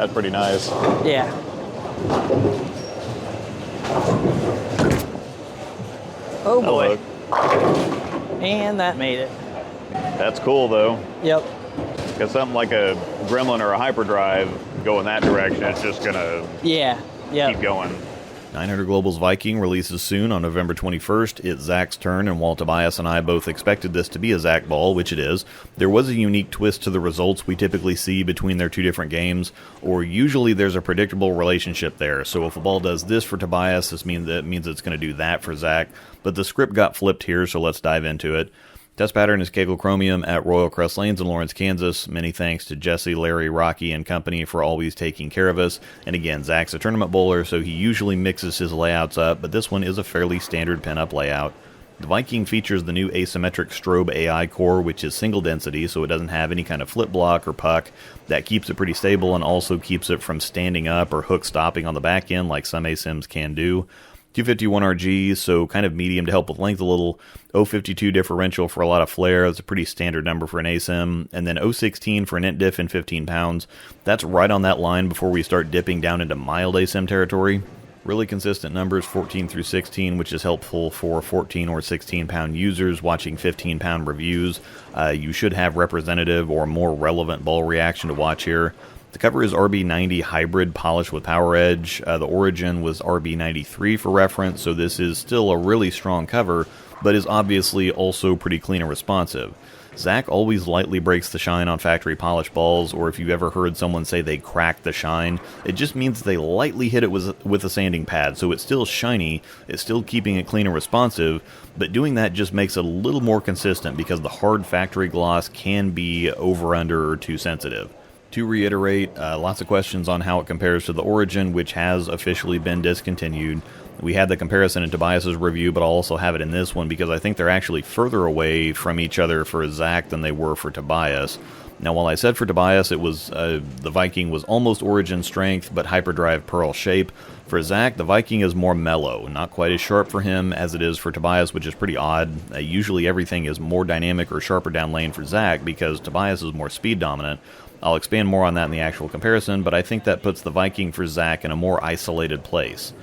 That's pretty nice. Yeah. Oh boy. And that made it. That's cool though. Yep. Because something like a Gremlin or a hyperdrive go in that direction, it's just gonna keep going. 900 Global's Viking releases soon on November 21st. It's Zach's turn, and while Tobias and I both expected this to be a Zach ball, which it is, there was a unique twist to the results we typically see between their two different games, or usually there's a predictable relationship there. So if a ball does this for Tobias, that means it's going to do that for Zach. But the script got flipped here, so let's dive into it. Test pattern is Kegel Chromium at Royal Crest Lanes in Lawrence, Kansas. Many thanks to Jessy, Larry, Rocky, and company for always taking care of us. And again, Zach's a tournament bowler, so he usually mixes his layouts up, but this one is a fairly standard pinup layout. The Viking features the new asymmetric strobe AI core, which is single density, so it doesn't have any kind of flip block or puck. That keeps it pretty stable and also keeps it from standing up or hook stopping on the back end like some ASIMs can do. 251 RG, so kind of medium to help with length a little. 052 differential for a lot of flare. That's a pretty standard number for an ASIM. And then 016 for an int diff in 15 pounds. That's right on that line before we start dipping down into mild ASIM territory. Really consistent numbers, 14 through 16, which is helpful for 14 or 16 pound users watching 15 pound reviews. You should have representative or more relevant ball reaction to watch here. The cover is RB90 hybrid polished with power edge. The origin was RB93 for reference, so this is still a really strong cover, but is obviously also pretty clean and responsive. Zach always lightly breaks the shine on factory polished balls, or if you've ever heard someone say they cracked the shine, it just means they lightly hit it with a sanding pad, so it's still shiny, it's still keeping it clean and responsive, but doing that just makes it a little more consistent because the hard factory gloss can be over, under, or too sensitive. To reiterate, lots of questions on how it compares to the Origin, which has officially been discontinued. We had the comparison in Tobias's review, but I'll also have it in this one because I think they're actually further away from each other for Zach than they were for Tobias. Now, while I said for Tobias it was the Viking was almost Origin strength, but hyperdrive pearl shape, for Zach, the Viking is more mellow, not quite as sharp for him as it is for Tobias, which is pretty odd. Usually everything is more dynamic or sharper down lane for Zach because Tobias is more speed dominant. I'll expand more on that in the actual comparison, but I think that puts the Viking for Zach in a more isolated place.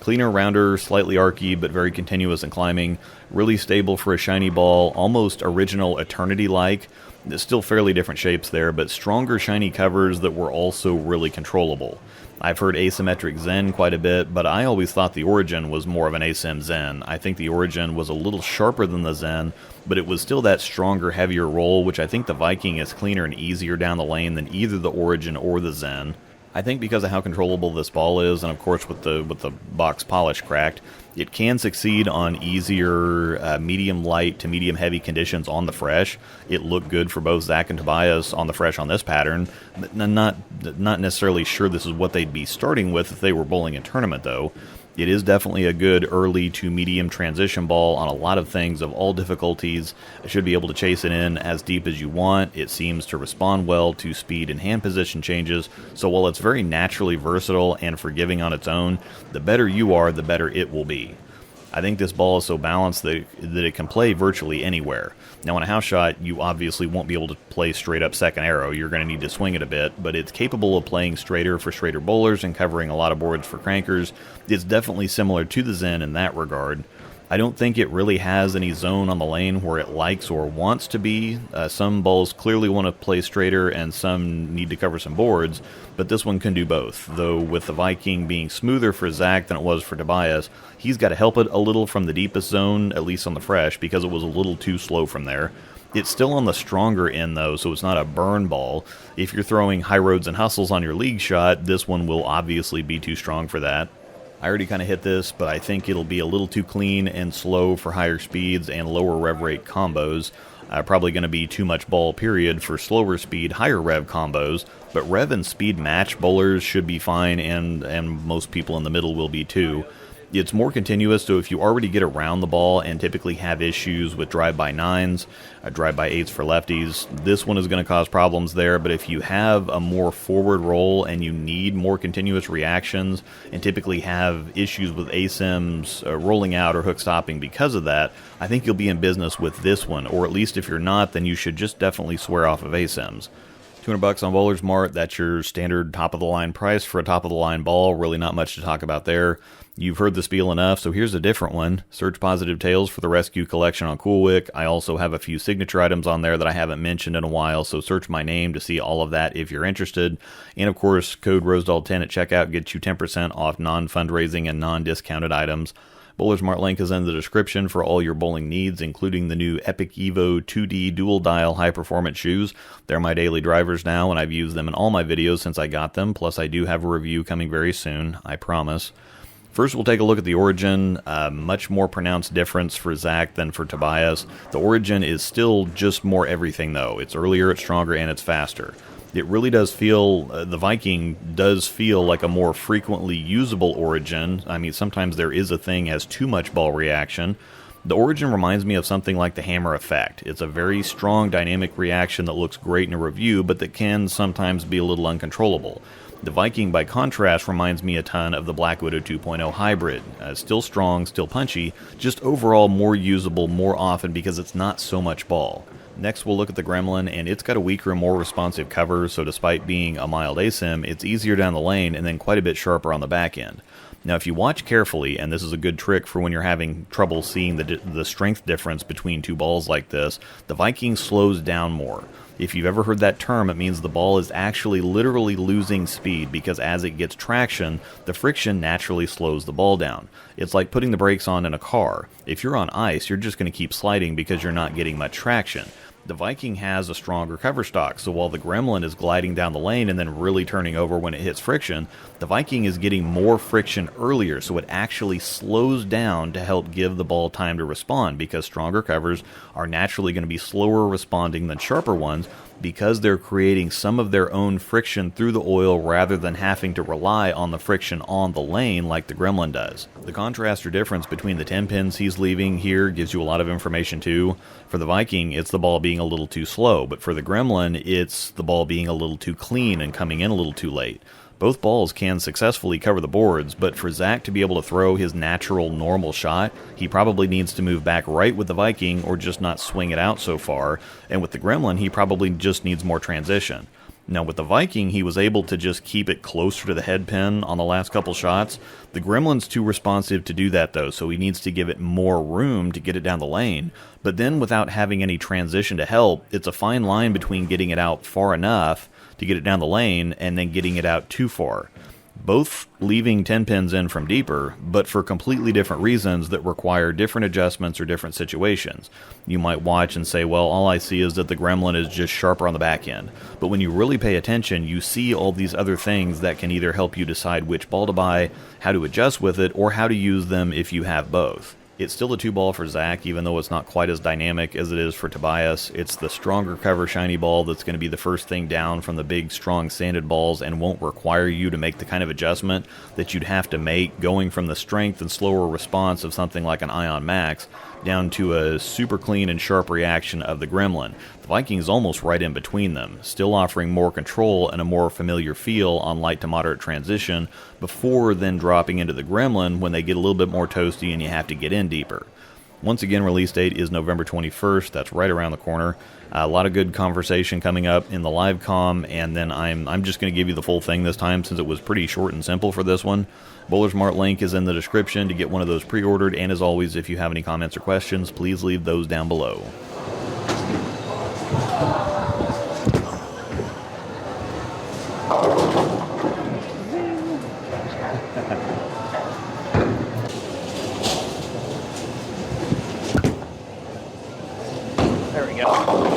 Cleaner, rounder, slightly archy, but very continuous in climbing. Really stable for a shiny ball, almost original Eternity-like. There's still fairly different shapes there, but stronger shiny covers that were also really controllable. I've heard asymmetric Zen quite a bit, but I always thought the Origin was more of an ASIM Zen. I think the Origin was a little sharper than the Zen, but it was still that stronger, heavier roll, which I think the Viking is cleaner and easier down the lane than either the Origin or the Zen. I think because of how controllable this ball is, and of course with the box polish cracked, it can succeed on easier medium light to medium heavy conditions on the fresh. It looked good for both Zach and Tobias on the fresh on this pattern. Not necessarily sure this is what they'd be starting with if they were bowling in tournament though. It is definitely a good early to medium transition ball on a lot of things of all difficulties. It should be able to chase it in as deep as you want. It seems to respond well to speed and hand position changes. So while it's very naturally versatile and forgiving on its own, the better you are, the better it will be. I think this ball is so balanced that it can play virtually anywhere. Now, on a house shot, you obviously won't be able to play straight up second arrow. You're going to need to swing it a bit, but it's capable of playing straighter for straighter bowlers and covering a lot of boards for crankers. It's definitely similar to the Zen in that regard. I don't think it really has any zone on the lane where it likes or wants to be. Some balls clearly want to play straighter and some need to cover some boards, but this one can do both. Though with the Viking being smoother for Zach than it was for Tobias, he's got to help it a little from the deepest zone, at least on the fresh, because it was a little too slow from there. It's still on the stronger end though, so it's not a burn ball. If you're throwing high roads and hustles on your league shot, this one will obviously be too strong for that. I already kind of hit this, but I think it'll be a little too clean and slow for higher speeds and lower rev rate combos. Probably going to be too much ball, period, for slower speed, higher rev combos, but rev and speed match bowlers should be fine, and most people in the middle will be too. It's more continuous, so if you already get around the ball and typically have issues with drive-by 9s, drive-by 8s for lefties, this one is going to cause problems there, but if you have a more forward roll and you need more continuous reactions and typically have issues with ASIMs rolling out or hook stopping because of that, I think you'll be in business with this one, or at least if you're not, then you should just definitely swear off of ASIMs. $200 on Bowler's Mart. That's your standard top-of-the-line price for a top-of-the-line ball. Really not much to talk about there. You've heard the spiel enough, so here's a different one. Search Positive Tales for the Rescue Collection on CoolWick. I also have a few signature items on there that I haven't mentioned in a while, so search my name to see all of that if you're interested. And of course, code Rosedal10 at checkout gets you 10% off non-fundraising and non-discounted items. Bowler's Mart link is in the description for all your bowling needs, including the new Epic Evo 2D dual dial high performance shoes. They're my daily drivers now, and I've used them in all my videos since I got them, plus I do have a review coming very soon, I promise. First, we'll take a look at the Origin. Much more pronounced difference for Zach than for Tobias. The Origin is still just more everything, though. It's earlier, it's stronger, and it's faster. It really does feel, the Viking does feel like a more frequently usable Origin. I mean, sometimes there is a thing as too much ball reaction. The Origin reminds me of something like the Hammer effect. It's a very strong dynamic reaction that looks great in a review, but that can sometimes be a little uncontrollable. The Viking, by contrast, reminds me a ton of the Black Widow 2.0 hybrid. Still strong, still punchy, just overall more usable more often because it's not so much ball. Next, we'll look at the Gremlin, and it's got a weaker, more responsive cover, so despite being a mild asim, it's easier down the lane and then quite a bit sharper on the back end. Now, if you watch carefully, and this is a good trick for when you're having trouble seeing the strength difference between two balls like this, the Viking slows down more. If you've ever heard that term, it means the ball is actually literally losing speed because as it gets traction, the friction naturally slows the ball down. It's like putting the brakes on in a car. If you're on ice, you're just going to keep sliding because you're not getting much traction. The Viking has a stronger cover stock, so while the Gremlin is gliding down the lane and then really turning over when it hits friction, the Viking is getting more friction earlier, so it actually slows down to help give the ball time to respond, because stronger covers are naturally going to be slower responding than sharper ones, because they're creating some of their own friction through the oil rather than having to rely on the friction on the lane like the Gremlin does. The contrast or difference between the 10 pins he's leaving here gives you a lot of information too. For the Viking, it's the ball being a little too slow, but for the Gremlin, it's the ball being a little too clean and coming in a little too late. Both balls can successfully cover the boards, but for Zach to be able to throw his natural, normal shot, he probably needs to move back right with the Viking or just not swing it out so far, and with the Gremlin, he probably just needs more transition. Now, with the Viking, he was able to just keep it closer to the head pin on the last couple shots. The Gremlin's too responsive to do that, though, so he needs to give it more room to get it down the lane. But then, without having any transition to help, it's a fine line between getting it out far enough to get it down the lane and then getting it out too far. Both leaving 10 pins in from deeper, but for completely different reasons that require different adjustments or different situations. You might watch and say, well, all I see is that the Gremlin is just sharper on the back end. But when you really pay attention, you see all these other things that can either help you decide which ball to buy, how to adjust with it, or how to use them if you have both. It's still a 2-ball for Zach, even though it's not quite as dynamic as it is for Tobias. It's the stronger cover shiny ball that's going to be the first thing down from the big, strong sanded balls and won't require you to make the kind of adjustment that you'd have to make going from the strength and slower response of something like an Ion Max down to a super clean and sharp reaction of the Gremlin. The Viking is almost right in between them, still offering more control and a more familiar feel on light to moderate transition before then dropping into the Gremlin when they get a little bit more toasty and you have to get in deeper. Once again, release date is November 21st. That's right around the corner. A lot of good conversation coming up in the live comm, and then I'm just going to give you the full thing this time since it was pretty short and simple for this one. Bowler's Mart link is in the description to get one of those pre-ordered, and as always, if you have any comments or questions, please leave those down below. There we go.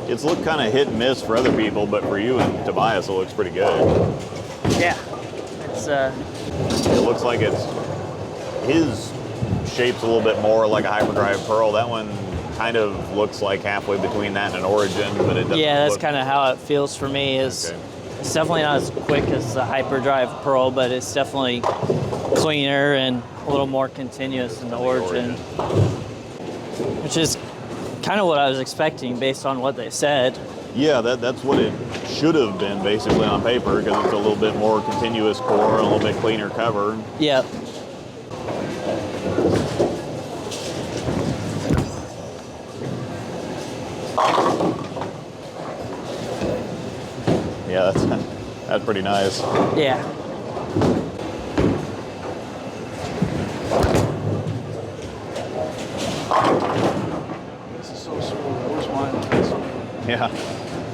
It's looked kind of hit and miss for other people, but for you and Tobias, it looks pretty good. Yeah, it's It looks like his shape's a little bit more like a hyperdrive Pearl. That one kind of looks like halfway between that and an Origin, but it doesn't. Yeah, that's kind of how it feels for me. It's definitely not as quick as the hyperdrive Pearl, but it's definitely cleaner and a little more continuous than the Origin, which is kind of what I was expecting based on what they said. Yeah, that's what it should have been basically on paper, because it's a little bit more continuous core, a little bit cleaner cover. Yep. Yeah, that's pretty nice. Yeah. This is so smooth. I wish mine was this smooth. Yeah.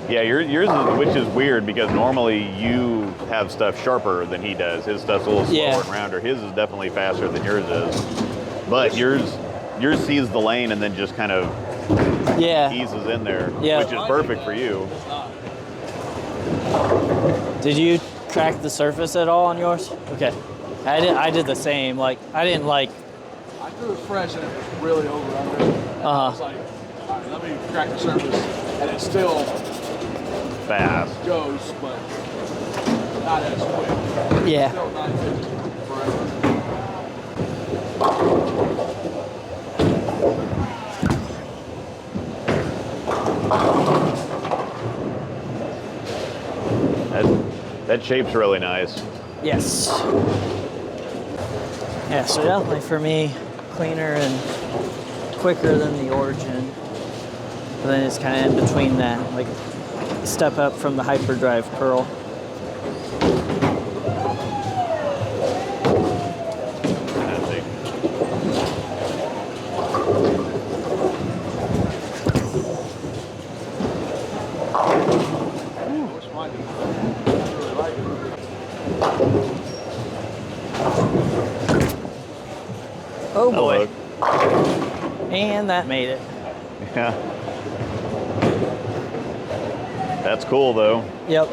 Yeah, yours is, which is weird because normally you have stuff sharper than he does. His stuff's a little slower and rounder. His is definitely faster than yours is. But yours sees the lane and then just kind of eases in there, which is perfect for you. Did you crack the surface at all on yours? Okay. I did the same. Like, I didn't like... I threw it fresh and it was really over under. And I was like, all right, let me crack the surface. And it still fast goes, but not as quick. Yeah. Still 950 forever. That shape's really nice. Yes. Yeah, so definitely for me, cleaner and quicker than the Origin. But then it's kind of in between that, like step up from the hyperdrive curl. Oh boy. And that made it. Yeah. That's cool though. Yep.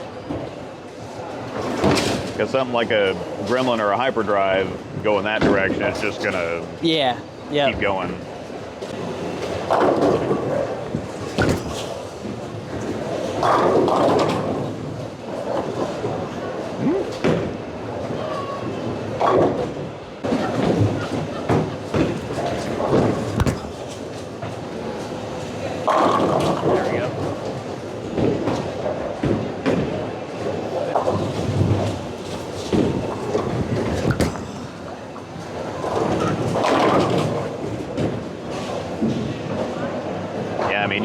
Because something like a Gremlin or a hyperdrive go in that direction, it's just gonna keep going. There we go. Yeah, I mean,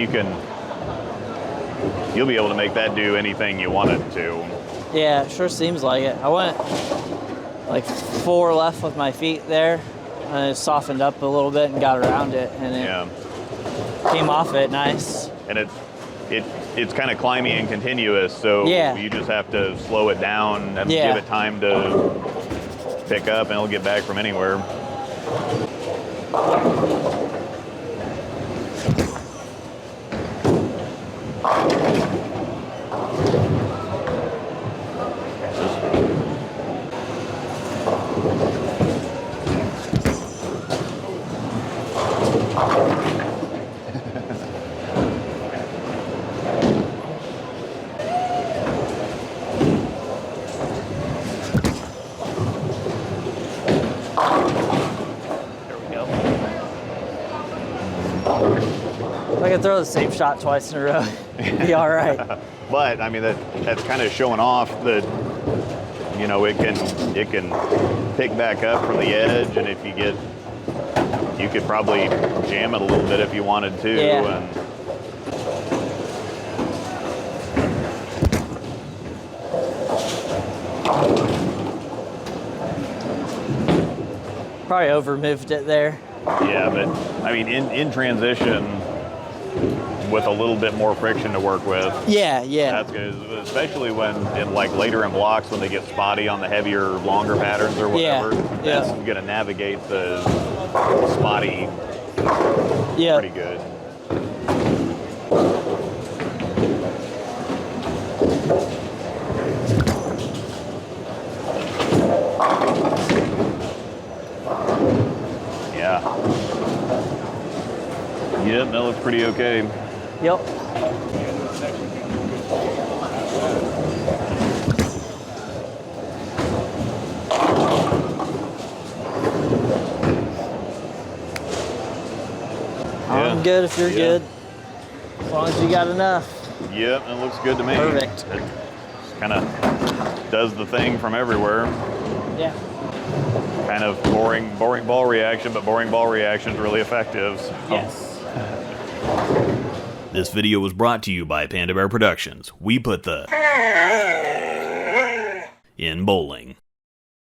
you'll be able to make that do anything you want it to. Yeah, it sure seems like it. I went like 4 left with my feet there, and it softened up a little bit and got around it, and it came off it nice. And it's kind of climby and continuous, so you just have to slow it down and give it time to pick up, and it'll get back from anywhere. If I could throw the same shot twice in a row, it'd be all right. But I mean, that's kind of showing off that, you know, it can pick back up from the edge, and if you could probably jam it a little bit if you wanted to. Yeah. And Probably over moved it there. yeah, but I mean, in transition with a little bit more friction to work with. Yeah. That's good, especially when later in blocks when they get spotty on the heavier, longer patterns or whatever. That's gonna navigate the spotty pretty good. Yeah. Yep, that looks pretty okay. Yep. I'm good if you're good. As long as you got enough. Yep, it looks good to me. Perfect. It kind of does the thing from everywhere. Yeah. Kind of boring ball reaction, but boring ball reaction is really effective. So. Yes. This video was brought to you by Panda Bear Productions. We put the in bowling.